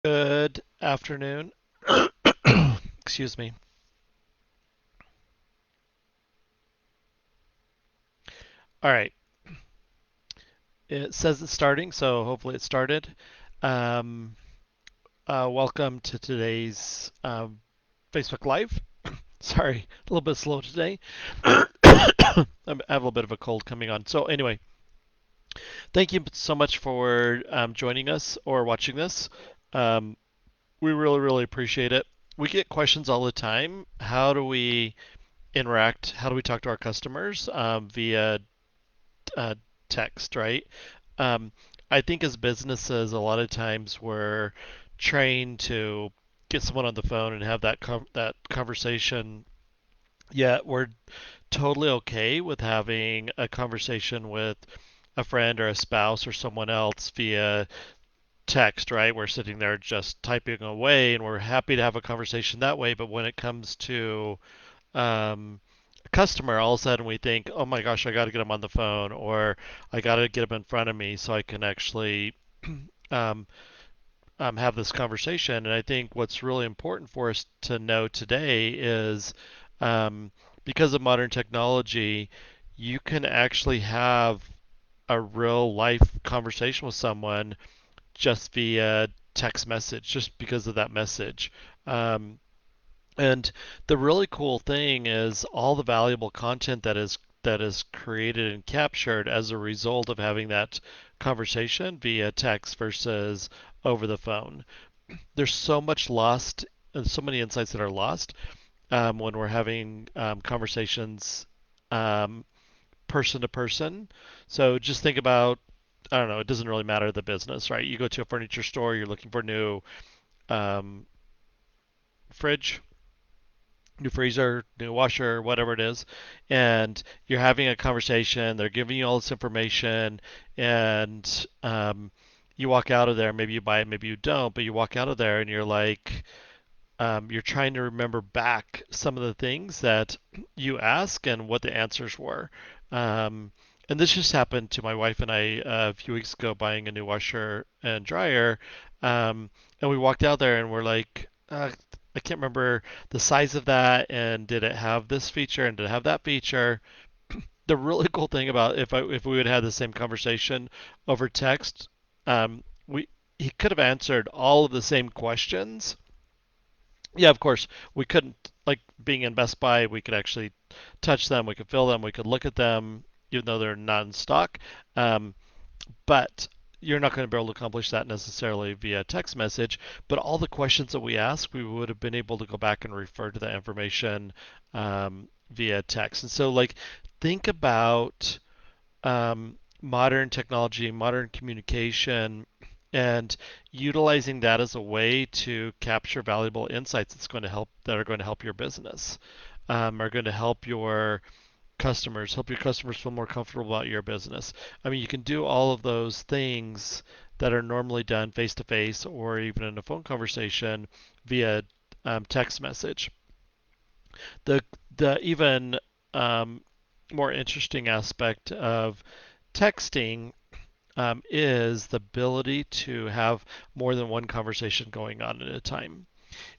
Good afternoon. Excuse me. All right. It says it's starting, so hopefully it started. Um, Welcome to today's Facebook Live. Sorry, a little bit slow today. I have a little bit of a cold coming on. So, anyway, thank you so much for joining us or watching this. Um, we really, really appreciate it. We get questions all the time. How do we interact? How do we talk to our customers via uh, text, right? Um, I think as businesses, a lot of times we're trained to get someone on the phone and have that conversation. Yet we're totally okay with having a conversation with a friend or a spouse or someone else via text, right? We're sitting there just typing away, and we're happy to have a conversation that way. But when it comes to a customer, all of a sudden we think, oh my gosh, I got to get them on the phone, or I got to get them in front of me so I can actually um, have this conversation. And I think what's really important for us to know today is um, because of modern technology, you can actually have a real life conversation with someone just via text message, just because of that message. Um, and the really cool thing is all the valuable content that is created and captured as a result of having that conversation via text versus over the phone. There's so much lost and so many insights that are lost when we're having conversations um, person to person. So just think about, I don't know, it doesn't really matter the business, right? You go to a furniture store, you're looking for a um, fridge, new freezer, new washer, whatever it is, and you're having a conversation. They're giving you all this information, and you walk out of there. Maybe you buy it, maybe you don't, but you walk out of there and you're like, you're trying to remember back some of the things that you asked and what the answers were. Um, and this just happened to my wife and I a few weeks ago buying a new washer and dryer. Um, and we walked out there and we're like, I can't remember the size of that and did it have this feature and did it have that feature. The really cool thing about if we would have had the same conversation over text, we he could have answered all of the same questions. Yeah, of course, we couldn't, like being in Best Buy, we could actually touch them, we could feel them, we could look at them, even though they're not in stock. Um, but you're not going to be able to accomplish that necessarily via text message. But all the questions that we asked, we would have been able to go back and refer to that information via text. And so, like, think about modern technology, modern communication, and utilizing that as a way to capture valuable insights that are going to help your business, are going to help your customers feel more comfortable about your business. I mean, you can do all of those things that are normally done face to face or even in a phone conversation via text message. The the even um, more interesting aspect of texting is the ability to have more than one conversation going on at a time.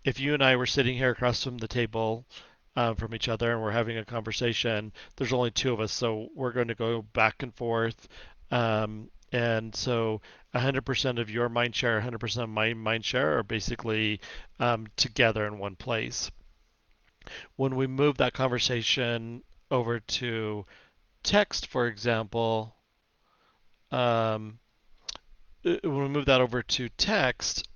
If you and I were sitting here across from the table from each other and we're having a conversation, there's only two of us, so we're going to go back and forth. And so 100% of your mind share, 100% of my mind share are basically together in one place. When we move that conversation over to text, for example, um, when we move that over to text,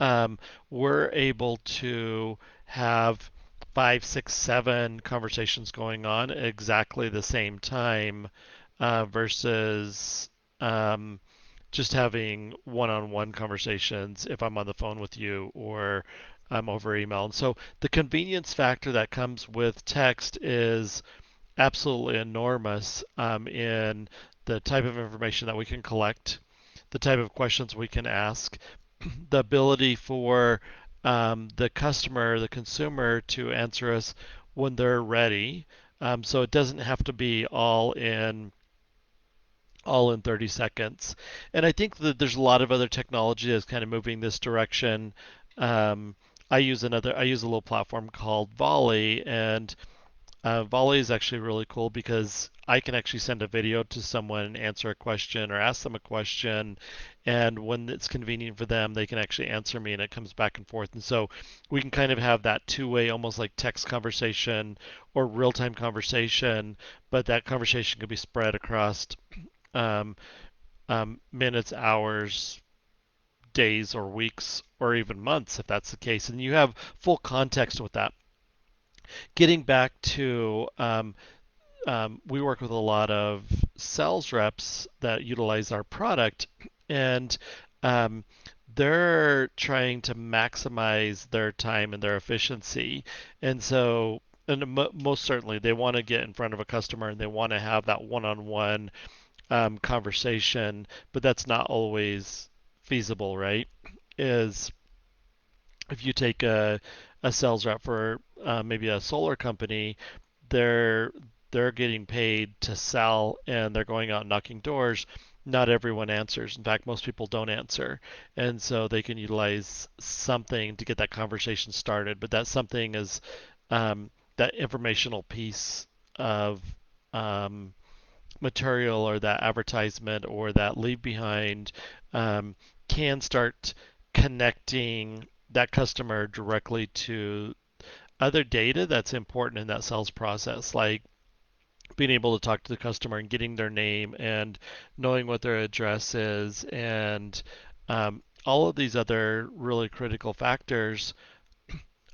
um, we're able to have five, six, seven conversations going on at exactly the same time versus just having one-on-one conversations if I'm on the phone with you or I'm over email. And so the convenience factor that comes with text is absolutely enormous in the type of information that we can collect, the type of questions we can ask, the ability for the customer, the consumer, to answer us when they're ready. So it doesn't have to be all in 30 seconds. And I think that there's a lot of other technology that's kind of moving this direction. Um, I use a little platform called Volley, and Volley is actually really cool because I can actually send a video to someone and answer a question or ask them a question. And when it's convenient for them, they can actually answer me and it comes back and forth. And so we can kind of have that two-way, almost like text conversation or real-time conversation, but that conversation could be spread across um, minutes, hours, days, or weeks, or even months if that's the case. And you have full context with that. Getting back to we work with a lot of sales reps that utilize our product, and um, they're trying to maximize their time and their efficiency. And so, and most certainly, they want to get in front of a customer and they want to have that one-on-one conversation, but that's not always feasible, right? Is if you take a sales rep for maybe a solar company, they're they're getting paid to sell and they're going out knocking doors. Not everyone answers. In fact, most people don't answer. And so they can utilize something to get that conversation started. But that something is that informational piece of um, material or that advertisement or that leave behind um, can start connecting that customer directly to other data that's important in that sales process, like being able to talk to the customer and getting their name and knowing what their address is and all of these other really critical factors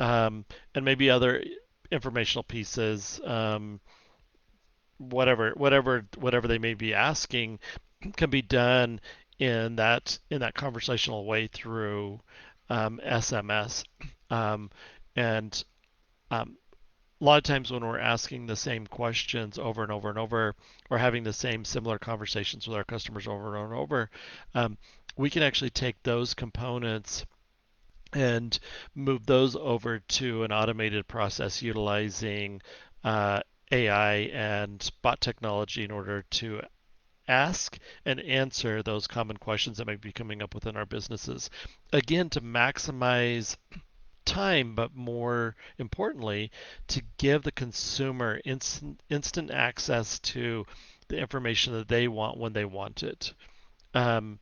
and maybe other informational pieces whatever they may be asking can be done in that conversational way through SMS. Um, and a lot of times when we're asking the same questions over and over and over, or having the same similar conversations with our customers over and over, um, we can actually take those components and move those over to an automated process utilizing uh, AI and bot technology in order to ask and answer those common questions that might be coming up within our businesses. Again, to maximize time, but more importantly, to give the consumer instant access to the information that they want when they want it. Um,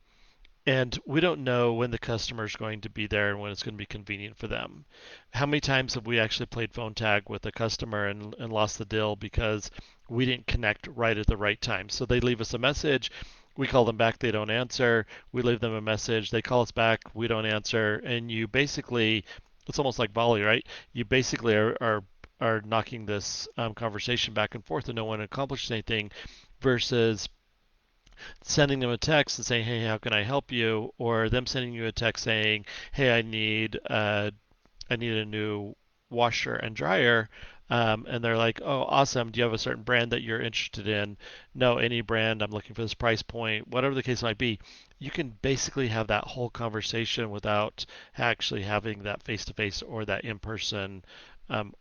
and we don't know when the customer is going to be there and when it's going to be convenient for them. How many times have we actually played phone tag with a customer and lost the deal because we didn't connect right at the right time? So they leave us a message, we call them back, they don't answer. We leave them a message, they call us back, we don't answer. And you basically, it's almost like volley, right? You basically are knocking this conversation back and forth and no one accomplishes anything versus sending them a text and saying, "Hey, how can I help you?" or them sending you a text saying, "Hey, I need a new washer and dryer." And they're like, "Oh, awesome. Do you have a certain brand that you're interested in?" No, any brand. I'm looking for this price point. Whatever the case might be, you can basically have that whole conversation without actually having that face-to-face or that in-person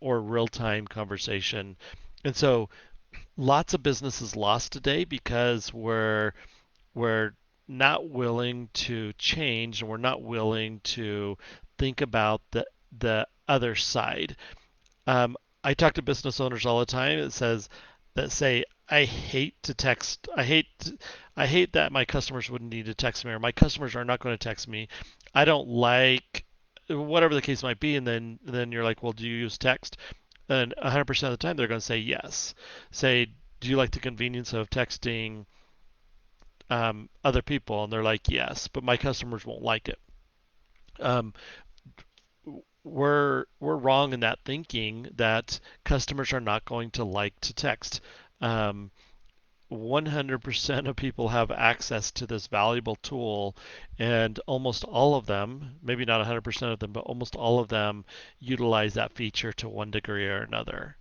or real-time conversation. And so lots of businesses lost today because we're not willing to change and we're not willing to think about the other side. Um, I talk to business owners all the time that say I hate to text. I hate that my customers wouldn't need to text me or my customers are not going to text me. I don't like whatever the case might be, and then you're like, well, do you use text? And 100% of the time they're going to say yes. Say, do you like the convenience of texting other people? And they're like, yes, but my customers won't like it. Um, we're wrong in that thinking that customers are not going to like to text. 100% of people have access to this valuable tool, and almost all of them, maybe not 100% of them, but almost all of them utilize that feature to one degree or another.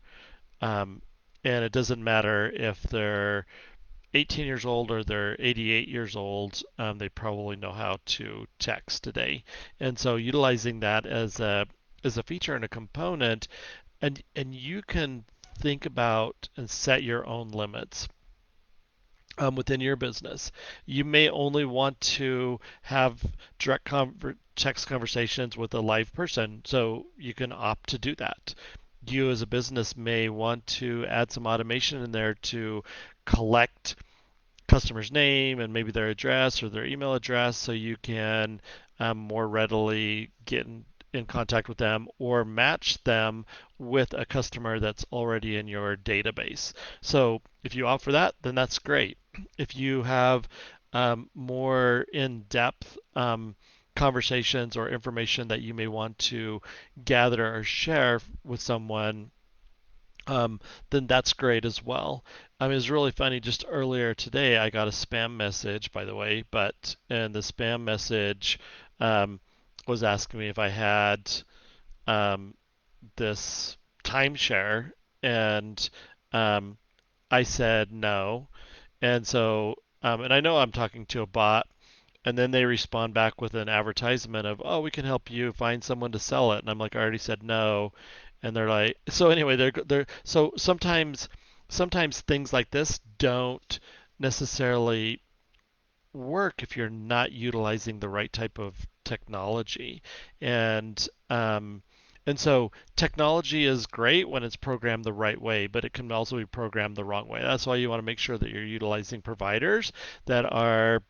Um, and it doesn't matter if they're 18 years old or they're 88 years old, they probably know how to text today. And so utilizing that as a feature and a component, and you can think about and set your own limits. within your business. You may only want to have text conversations with a live person, so you can opt to do that. You as a business may want to add some automation in there to collect customer's name and maybe their address or their email address so you can more readily get in contact with them or match them with a customer that's already in your database. So if you opt for that, then that's great. If you have more in depth conversations or information that you may want to gather or share with someone, um, then that's great as well. I mean, it's really funny. Just earlier today, I got a spam message, by the way, and the spam message um, was asking me if I had um, this timeshare, and um, I said no. And I know I'm talking to a bot, and then they respond back with an advertisement of, "Oh, we can help you find someone to sell it." And I'm like, I already said no. And they're like, so anyway, they're so sometimes things like this don't necessarily work if you're not utilizing the right type of technology. And um, and so technology is great when it's programmed the right way, but it can also be programmed the wrong way. That's why you want to make sure that you're utilizing providers that are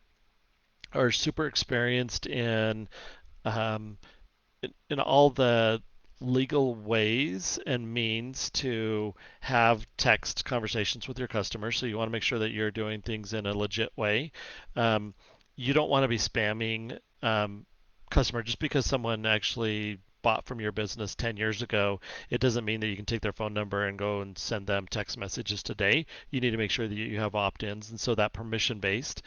super experienced um, in all the legal ways and means to have text conversations with your customers. So you want to make sure that you're doing things in a legit way. Um, you don't want to be spamming customer just because someone actually bought from your business 10 years ago. It doesn't mean that you can take their phone number and go and send them text messages today. You need to make sure that you have opt-ins, and so that permission based.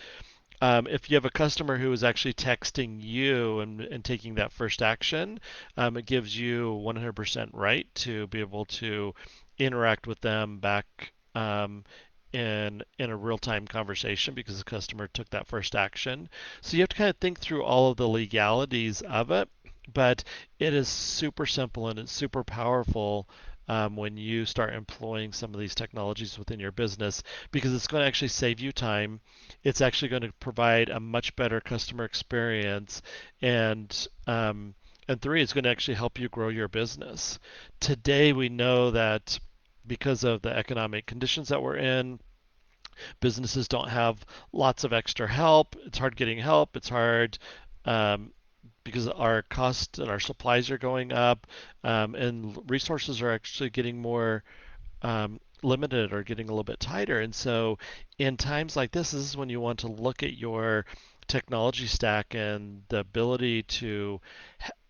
If you have a customer who is actually texting you and taking that first action, it gives you 100% right to be able to interact with them back in a real time conversation because the customer took that first action. So you have to kind of think through all of the legalities of it, but it is super simple and it's super powerful. When you start employing some of these technologies within your business, because it's going to actually save you time, it's actually going to provide a much better customer experience, and and three, it's going to actually help you grow your business. Today, we know that because of the economic conditions that we're in, businesses don't have lots of extra help. It's hard getting help. It's hard um, because our costs and our supplies are going up, and resources are actually getting more limited or getting a little bit tighter. And so, in times like this is when you want to look at your technology stack and the ability to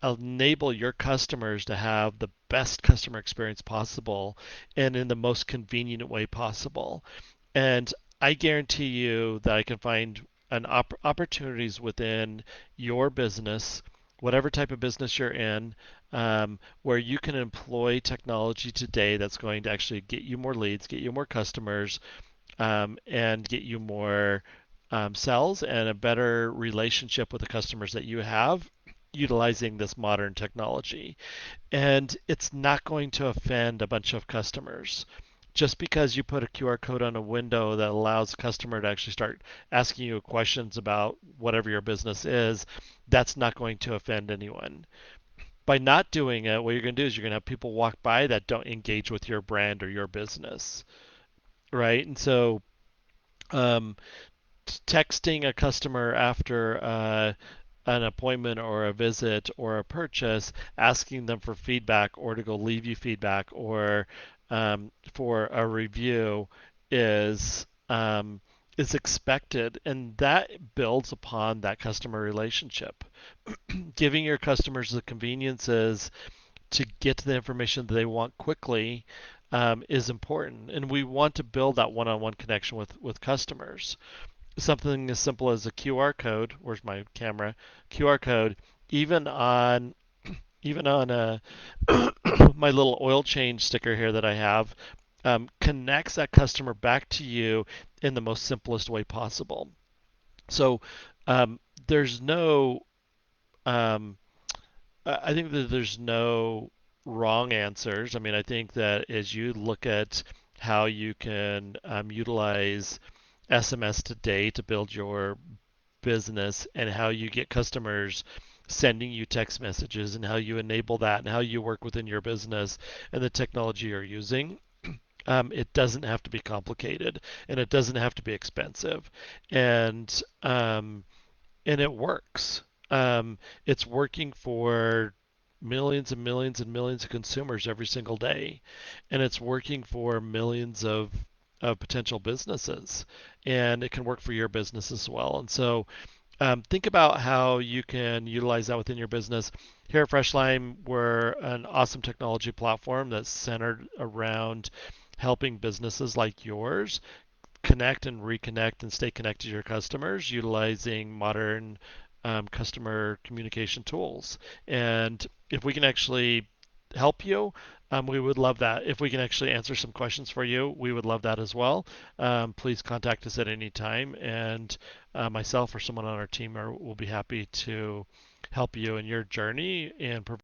enable your customers to have the best customer experience possible and in the most convenient way possible. And I guarantee you that I can find opportunities within your business, whatever type of business you're in, where you can employ technology today that's going to actually get you more leads, get you more customers, and get you more sales and a better relationship with the customers that you have utilizing this modern technology. And it's not going to offend a bunch of customers. Just because you put a QR code on a window that allows a customer to actually start asking you questions about whatever your business is, that's not going to offend anyone. By not doing it, what you're going to do is you're going to have people walk by that don't engage with your brand or your business, right? And so, um, texting a customer after an appointment or a visit or a purchase, asking them for feedback or to go leave you feedback or for a review is is expected, and that builds upon that customer relationship. Giving your customers the conveniences to get to the information that they want quickly is important, and we want to build that one-on-one connection with customers. Something as simple as a QR code. Where's my camera? QR code. Even on even on my little oil change sticker here that I have, connects that customer back to you in the most simplest way possible. So there's no um, I think that there's no wrong answers. I mean, I think that as you look at how you can utilize SMS today to build your business and how you get customers sending you text messages and how you enable that and how you work within your business and the technology you're using. It doesn't have to be complicated and it doesn't have to be expensive. And and it works. It's working for millions and millions and millions of consumers every single day, and it's working for millions of potential businesses, and it can work for your business as well. And so, think about how you can utilize that within your business. Here at Freshline, we're an awesome technology platform that's centered around helping businesses like yours connect and reconnect and stay connected to your customers utilizing modern customer communication tools. And if we can actually help you, we would love that. If we can actually answer some questions for you, we would love that as well. Please contact us at any time, and myself or someone on our team will be happy to help you in your journey and provide